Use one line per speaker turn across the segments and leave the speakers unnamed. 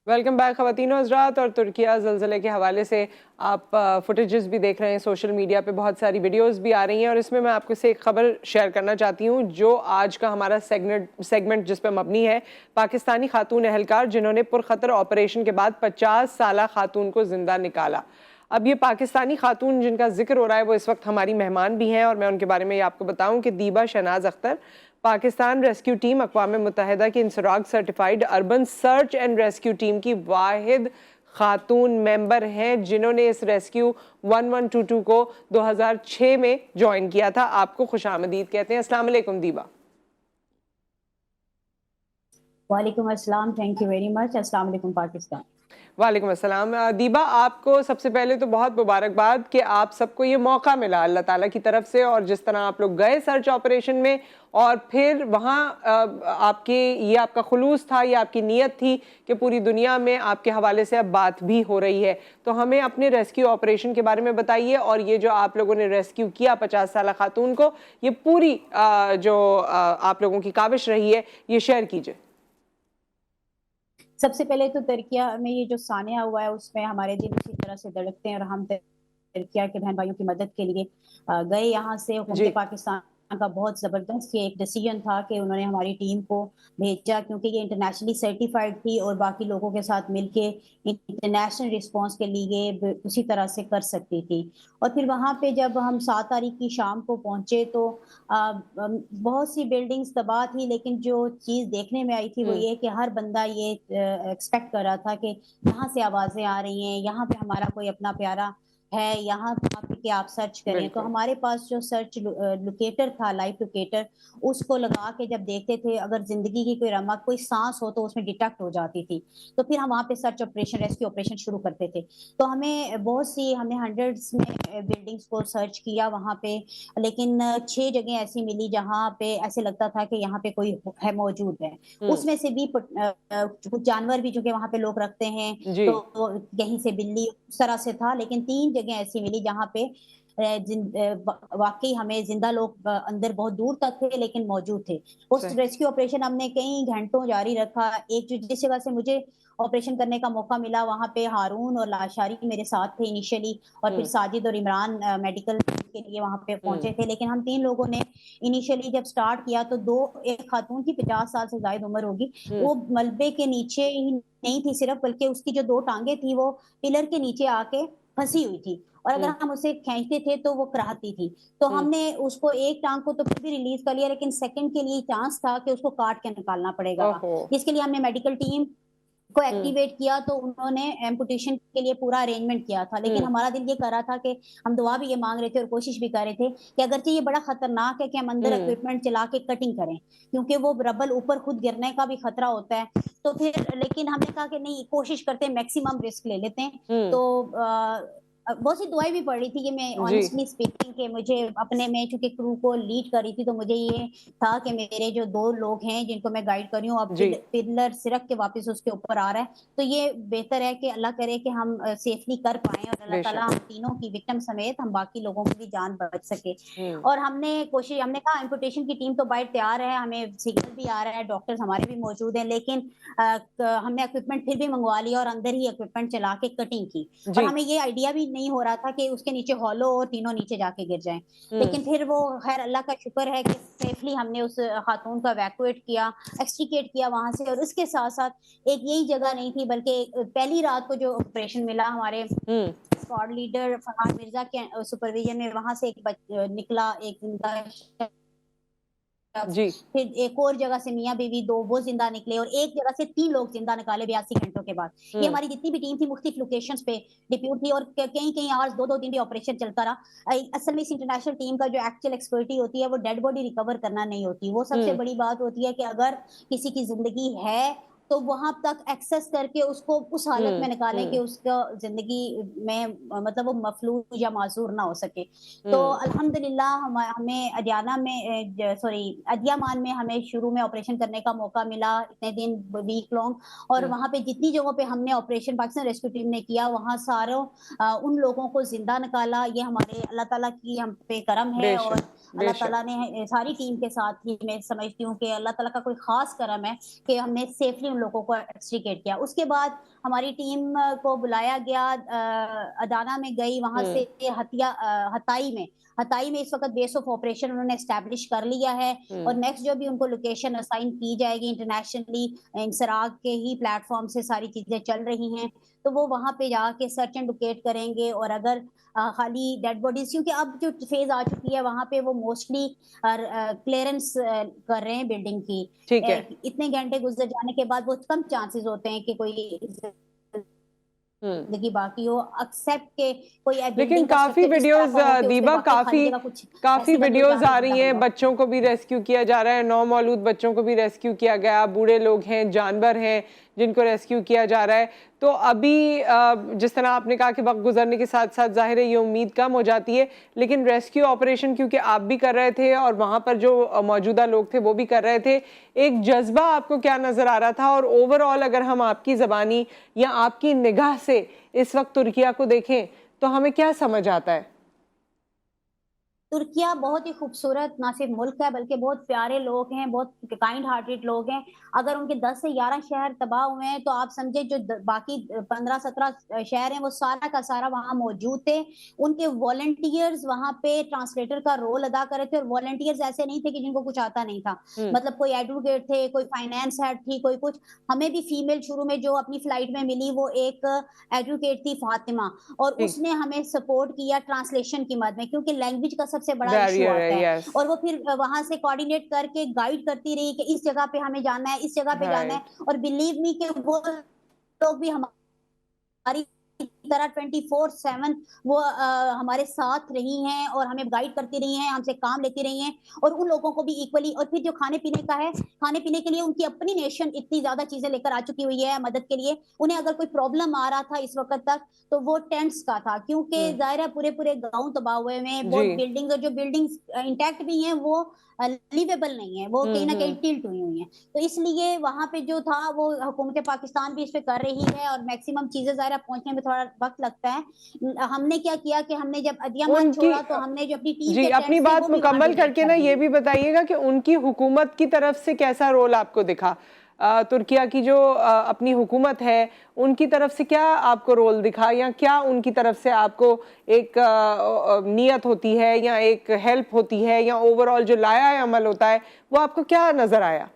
Welcome back ख़वातीन और हज़रात। और तुर्किया ज़लज़ले के हवाले से आप फुटेजेस भी देख रहे हैं, सोशल मीडिया पे बहुत सारी वीडियोस भी आ रही हैं और इसमें मैं आपको से एक ख़बर शेयर करना चाहती हूँ जो आज का हमारा सेगमेंट जिस पे मबनी है। पाकिस्तानी खातून एहलकार जिन्होंने पुरखतर ऑपरेशन के बाद 50 साला खातून को ज़िंदा निकाला। अब ये पाकिस्तानी खातून जिनका जिक्र हो रहा है वो इस वक्त हमारी मेहमान भी हैं और मैं उनके बारे में ये आपको बताऊँ कि दीबा शहनाज अख्तर पाकिस्तान रेस्क्यू टीम अक़वाम मुत्तहिदा की INSARAG certified urban search and rescue team की वाहिद खातून मेंबर हैं जिन्होंने इस रेस्क्यू 1122 को 2006 में ज्वाइन किया था। आपको खुशामदीद कहते हैं। अस्सलाम वालेकुम दीबा।
वालेकुम अस्सलाम, थैंक यू वेरी मच। अस्सलाम वालेकुम पाकिस्तान।
वालेकुम अस्सलाम। दीबा, आपको सबसे पहले तो बहुत मुबारकबाद कि आप सबको ये मौका मिला अल्लाह ताला की तरफ से, और जिस तरह आप लोग गए सर्च ऑपरेशन में और फिर वहाँ आपके ये आपका खुलूस था, ये आपकी नीयत थी कि पूरी दुनिया में आपके हवाले से अब बात भी हो रही है। तो हमें अपने रेस्क्यू ऑपरेशन के बारे में बताइए और ये जो आप लोगों ने रेस्क्यू किया 50 साला खातून को, ये पूरी जो आप लोगों की काविश रही है ये शेयर कीजिए।
सबसे पहले तो तुर्किया में ये जो सानिया हुआ है उसमें हमारे दिल उसी तरह से धड़कते हैं और हम तुर्किया के बहन भाइयों की मदद के लिए गए। यहाँ से हुकूमत
जी
पाकिस्तान का बहुत जबरदस्त ये एक डिसीजन था कि उन्होंने हमारी टीम को भेजा, क्योंकि ये इंटरनेशनली सर्टिफाइड थी और बाकी लोगों के साथ मिलके इंटरनेशनल रिस्पांस के लिए उसी तरह से कर सकती थी। और फिर वहाँ पे जब हम 7 तारीख की शाम को पहुंचे तो बहुत सी बिल्डिंग्स तबाह थी, लेकिन जो चीज देखने में आई थी वो ये कि हर बंदा ये एक्सपेक्ट कर रहा था कि यहाँ से आवाजें आ रही हैं, यहाँ पे हमारा कोई अपना प्यारा है, यहाँ पे आप सर्च करें। तो
बिल्कुल।
हमारे पास जो सर्च लोकेटर था, लाइव लोकेटर, उसको लगा के जब देखते थे अगर जिंदगी की कोई रमक, कोई सांस हो तो उसमें डिटेक्ट हो जाती थी। तो फिर हम वहाँ पे सर्च ऑपरेशन, रेस्क्यू ऑपरेशन शुरू करते थे। तो हमने हंड्रेड्स में बिल्डिंग्स को सर्च किया वहाँ पे, लेकिन 6 जगह ऐसी मिली जहाँ पे ऐसे लगता था कि यहाँ पे कोई है, मौजूद है। उसमें से भी कुछ जानवर भी, चूंकि वहाँ पे लोग रखते हैं,
जी
तो कहीं से बिल्ली उस तरह से था, लेकिन 3 जगह ऐसी मिली जहाँ पे वाकई हमें जिंदा लोग अंदर बहुत दूर तक थे लेकिन मौजूद थे। उस
सही।
रेस्क्यू ऑपरेशन हमने कई घंटों जारी रखा। एक जो जिस जगह से मुझे ऑपरेशन करने का मौका मिला वहां पे हारून और लाशारी मेरे साथ थे इनिशियली, और फिर साजिद और इमरान मेडिकल के लिए वहां पे पहुंचे थे। लेकिन हम 3 लोगों ने इनिशियली जब स्टार्ट किया तो एक खातून की 50 साल से ज्यादा उम्र होगी, वो मलबे के नीचे ही नहीं थी सिर्फ, बल्कि उसकी जो 2 टांगे थी वो पिलर के नीचे आके फंसी हुई थी, और अगर हम उसे खींचते थे तो वो कराहती थी। तो हमने उसको एक टांग को तो फिर भी रिलीज कर लिया, लेकिन सेकंड के लिए चांस था कि उसको काट के निकालना पड़ेगा।
ओहो।
जिसके लिए हमने मेडिकल टीम को एक्टिवेट किया, तो उन्होंने एम्पुटेशन के लिए पूरा अरेंजमेंट किया था। लेकिन हमारा दिल ये कर रहा था कि हम दुआ भी ये मांग रहे थे और कोशिश भी कर रहे थे कि अगरचे ये बड़ा खतरनाक है कि हम अंदर इक्विपमेंट चला के कटिंग करें, क्योंकि वो रबल ऊपर खुद गिरने का भी खतरा होता है। तो फिर लेकिन हमने कहा कि नहीं, कोशिश करते हैं, मैक्सिमम रिस्क ले लेते हैं। तो बहुत सी दुआएं भी पड़ रही थी कि मैं
जी
ऑनेस्टली स्पीकिंग के मुझे अपने में, चूंकि क्रू को लीड कर रही थी, तो मुझे ये था कि मेरे जो 2 लोग हैं जिनको मैं गाइड कर रही हूँ, अब
जी
पिलर सिरक के वापस उसके ऊपर आ रहा है, तो ये बेहतर है कि अल्लाह करे कि हम सेफली कर पाए और अल्लाह ताला
बेशक।
हम तीनों की विक्टिम समेत हम बाकी लोगों की भी जान बच सके।
हम्म
और हमने कहा एम्पुटेशन की टीम तो बाहर तैयार है, हमें सिग्नल भी आ रहा है, डॉक्टर्स हमारे भी मौजूद हैं, लेकिन हमने इक्विपमेंट फिर भी मंगवा लिया और अंदर ही इक्विपमेंट चला के कटिंग की। और
जी
हमें ये आइडिया भी नहीं हो रहा था कि उसके नीचे हॉलो और तीनों नीचे जाके गिर जाएं। लेकिन फिर वो खैर अल्लाह का शुक्र है कि सेफली हमने उस खातून को एवैक्यूएट किया, एक्सट्रिकेट किया वहां से। और उसके साथ साथ एक यही जगह नहीं थी, बल्कि पहली रात को जो ऑपरेशन मिला हमारे
हम्म
स्क्वाड लीडर फरहाद मिर्जा के सुपरविजन में, वहां से निकला एक जिंदा,
जी
फिर एक और जगह से मियाँ बीवी 2 वो जिंदा निकले, और एक जगह से 3 लोग जिंदा निकाले 82 घंटों के बाद। ये हमारी जितनी भी टीम थी मुख्तलिफ लोकेशंस पे डिप्यूट थी, और कहीं कहीं आवर्स 2-2 दिन भी ऑपरेशन चलता रहा। असल में इस इंटरनेशनल टीम का जो एक्चुअल एक्सपर्टी होती है वो डेड बॉडी रिकवर करना नहीं होती, वो सबसे
हम्म
बड़ी बात होती है कि अगर किसी की जिंदगी है तो वहां तक एक्सेस करके उसको उस हालत में निकालें कि
हम्म
उसका जिंदगी में मतलब वो मफलूज या माजूर ना हो सके। तो
हम्म
अल्हम्दुलिल्लाह हमें अदियामान में हमें शुरू में ऑपरेशन करने का मौका मिला, इतने दिन वीक लॉन्ग। और
हम्म
वहां पे जितनी जगहों पे हमने ऑपरेशन पाकिस्तान रेस्क्यू टीम ने किया, वहां सारों उन लोगों को जिंदा निकाला। ये हमारे अल्लाह ताला की हम पे करम है, और
बेशक
अल्लाह
बेशक।
ताला ने सारी टीम के साथ ही, मैं समझती हूँ कि अल्लाह ताला का कोई खास करम है कि हमने सेफली उन लोगों को एक्सट्रिकेट किया। उसके बाद हमारी टीम को बुलाया गया, अदाना में गई, वहां से हताई में इस वक्त बेस ऑफ ऑपरेशन उन्होंने एस्टैब्लिश कर लिया है। और नेक्स्ट जो भी उनको लोकेशन असाइन की जाएगी इंटरनेशनली, इंसराग के ही प्लेटफॉर्म से सारी चीजें चल रही हैं, तो वो वहां पे जाके सर्च एंड लोकेट करेंगे। और अगर खाली डेड बॉडीज, क्योंकि अब जो फेज आ चुकी है वहां पे वो मोस्टली क्लियरेंस कर रहे हैं बिल्डिंग की।
ठीक है।
इतने घंटे गुजर जाने के बाद बहुत कम चांसेस होते हैं कि कोई जिंदगी बाकी हो, एक्सेप्ट के कोई
लेकिन काफी वीडियोस दीबा, काफी वीडियोस आ रही हैं, बच्चों को भी रेस्क्यू किया जा रहा है, नौ मौलूद बच्चों को भी रेस्क्यू किया गया, बूढ़े लोग हैं, जानवर हैं जिनको रेस्क्यू किया जा रहा है। तो अभी जिस तरह आपने कहा कि वक्त गुजरने के साथ साथ जाहिर है ये उम्मीद कम हो जाती है, लेकिन रेस्क्यू ऑपरेशन क्योंकि आप भी कर रहे थे और वहाँ पर जो मौजूदा लोग थे वो भी कर रहे थे, एक जज्बा आपको क्या नज़र आ रहा था? और ओवरऑल अगर हम आपकी ज़बानी या आपकी निगाह से इस वक्त तुर्किया को देखें तो हमें क्या समझ आता है?
तुर्किया बहुत ही खूबसूरत ना सिर्फ मुल्क है बल्कि बहुत प्यारे लोग हैं, बहुत काइंड हार्टेड लोग हैं। अगर उनके 10 से 11 शहर तबाह हुए हैं तो आप समझे जो बाकी 15-17 शहर हैं वो सारा का सारा वहां मौजूद थे। उनके वॉलंटियर्स वहां पे ट्रांसलेटर का रोल अदा कर रहे थे, और वॉलंटियर्स ऐसे नहीं थे कि जिनको कुछ आता नहीं था। मतलब कोई एडवोकेट थे, कोई फाइनेंस हेड थी, कोई कुछ। हमें भी फीमेल शुरू में जो अपनी फ्लाइट में मिली वो एक एडवोकेट थी, फातिमा, और उसने हमें सपोर्ट किया ट्रांसलेशन की मदद में, क्योंकि लैंग्वेज का सबसे बड़ा इशू आता है। और वो फिर वहां से कोऑर्डिनेट करके गाइड करती रही कि इस जगह पे हमें जाना है, इस जगह पे जाना है। और बिलीव मी कि वो लोग भी हमारी तरह 24/7 वो हमारे साथ रही हैं और हमें गाइड करती रही हैं, हमसे काम लेती रही हैं, और उन लोगों को भी इक्वली। और फिर जो खाने पीने का है, खाने पीने के लिए उनकी अपनी नेशन इतनी ज्यादा चीजें लेकर आ चुकी हुई है मदद के लिए। उन्हें अगर कोई प्रॉब्लम आ रहा था इस वक्त तक तो वो टेंट्स का था, क्योंकि जाहिर है पूरे पूरे गांव तबाह हुए हैं, बहुत बिल्डिंग्स, और जो बिल्डिंग्स इंटैक्ट भी हैं वो लिवेबल नहीं है, वो कहीं ना कहीं टिल्ट हुई हुई हैं। तो इसलिए वहां पे जो था वो हुकूमत पाकिस्तान भी इस पे कर रही है, और मैक्सिमम चीजें ज़ाहिर पहुंचने में थोड़ा वक्त लगता है। हमने क्या किया कि हमने जब अदियामान छोड़ा तो हमने जो अपनी टीम
जी अपनी बात मुकम्मल करके ना ये भी बताइएगा कि उनकी हुकूमत की तरफ से कैसा रोल आपको दिखा? तुर्किया की जो अपनी हुकूमत है उनकी तरफ से क्या आपको रोल दिखा, या क्या उनकी तरफ से आपको एक नियत होती है या एक हेल्प होती है, या ओवरऑल जो लाया अमल होता है वो आपको क्या नजर आया?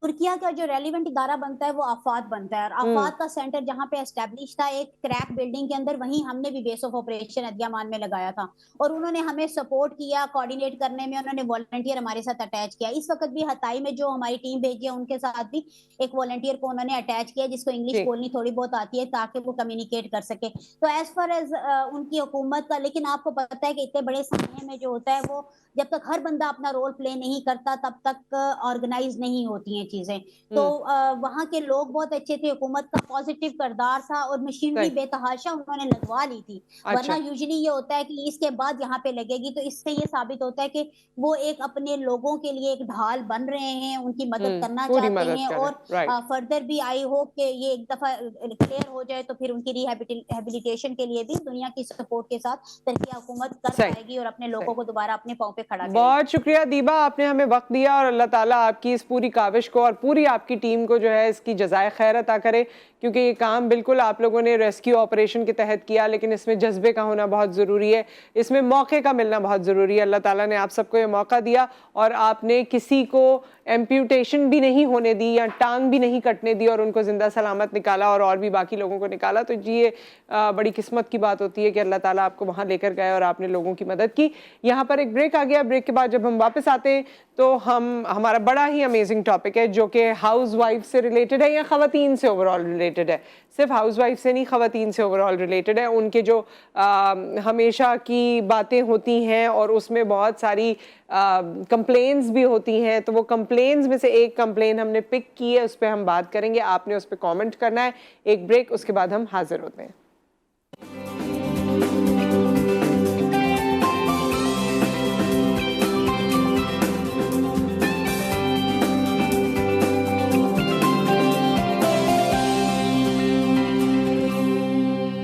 तुर्किया का जो रेलिवेंट इदारा बनता है वो आफात बनता है, और आफात का सेंटर जहाँ पे एस्टेब्लिश था एक क्रैक बिल्डिंग के अंदर, वहीं हमने भी बेस ऑफ ऑपरेशन अदियामान में लगाया था। और उन्होंने हमें सपोर्ट किया कोऑर्डिनेट करने में, उन्होंने वॉलंटियर हमारे साथ अटैच किया। इस वक्त भी हताई में जो हमारी टीम भेजी है उनके साथ भी एक वॉलंटियर को उन्होंने अटैच किया जिसको इंग्लिश बोलनी थोड़ी बहुत आती है, ताकि वो कम्युनिकेट कर सके। तो एज फार एज उनकी हुकूमत का, लेकिन आपको पता है कि इतने बड़े सामने में जो होता है वो जब तक हर बंदा अपना रोल प्ले नहीं करता तब तक ऑर्गेनाइज नहीं होती हैं चीजें। तो वहाँ के लोग बहुत अच्छे थे, हुकूमत का पॉजिटिव किरदार था, और मशीनरी बेतहाशा उन्होंने लगवा ली थी। वरना यूजुअली ये होता है कि इसके बाद यहाँ पे लगेगी, तो इससे ये साबित होता है कि वो एक अपने लोगों के लिए एक ढाल बन रहे हैं, उनकी मदद करना चाहते हैं। और फर्दर भी आई होप कि ये एक दफा क्लियर हो जाए तो फिर उनकी रिहेबिलिटेशन के लिए भी दुनिया की सपोर्ट के साथ तुर्किया हुकूमत कर पाएगी और अपने लोगों को दोबारा अपने पांव पे खड़ा करेगी।
बहुत शुक्रिया दीबा, आपने हमें वक्त दिया, और अल्लाह ताला आपकी इस पूरी काविश को और पूरी आपकी टीम को जो है इसकी जज़ाए खैर अता करे, क्योंकि ये काम बिल्कुल आप लोगों ने रेस्क्यू ऑपरेशन के तहत किया, लेकिन इसमें जज्बे का होना बहुत ज़रूरी है, इसमें मौके का मिलना बहुत ज़रूरी है। अल्लाह ताला ने आप सबको ये मौका दिया और आपने किसी को एम्प्यूटेशन भी नहीं होने दी या टांग भी नहीं कटने दी और उनको ज़िंदा सलामत निकाला और भी बाकी लोगों को निकाला। तो जी ये बड़ी किस्मत की बात होती है कि अल्लाह ताला आपको वहाँ लेकर गए और आपने लोगों की मदद की। यहाँ पर एक ब्रेक आ गया, ब्रेक के बाद जब हम वापस आते हैं तो हमारा बड़ा ही अमेजिंग टॉपिक है जो कि हाउस वाइफ से रिलेटेड है या ख़वातीन से ओवरऑल रिलेटेड है। सिर्फ हाउस वाइफ से नहीं, ख़वातीन से ओवरऑल रिलेटेड है। उनके जो हमेशा की बातें होती हैं और उसमें बहुत सारी कंप्लेन्स भी होती हैं, तो वो कंप्लेन्स में से एक कंप्लेन हमने पिक की है, उस पर हम बात करेंगे। आपने उस पर कॉमेंट करना है। एक ब्रेक, उसके बाद हम हाजिर होते हैं।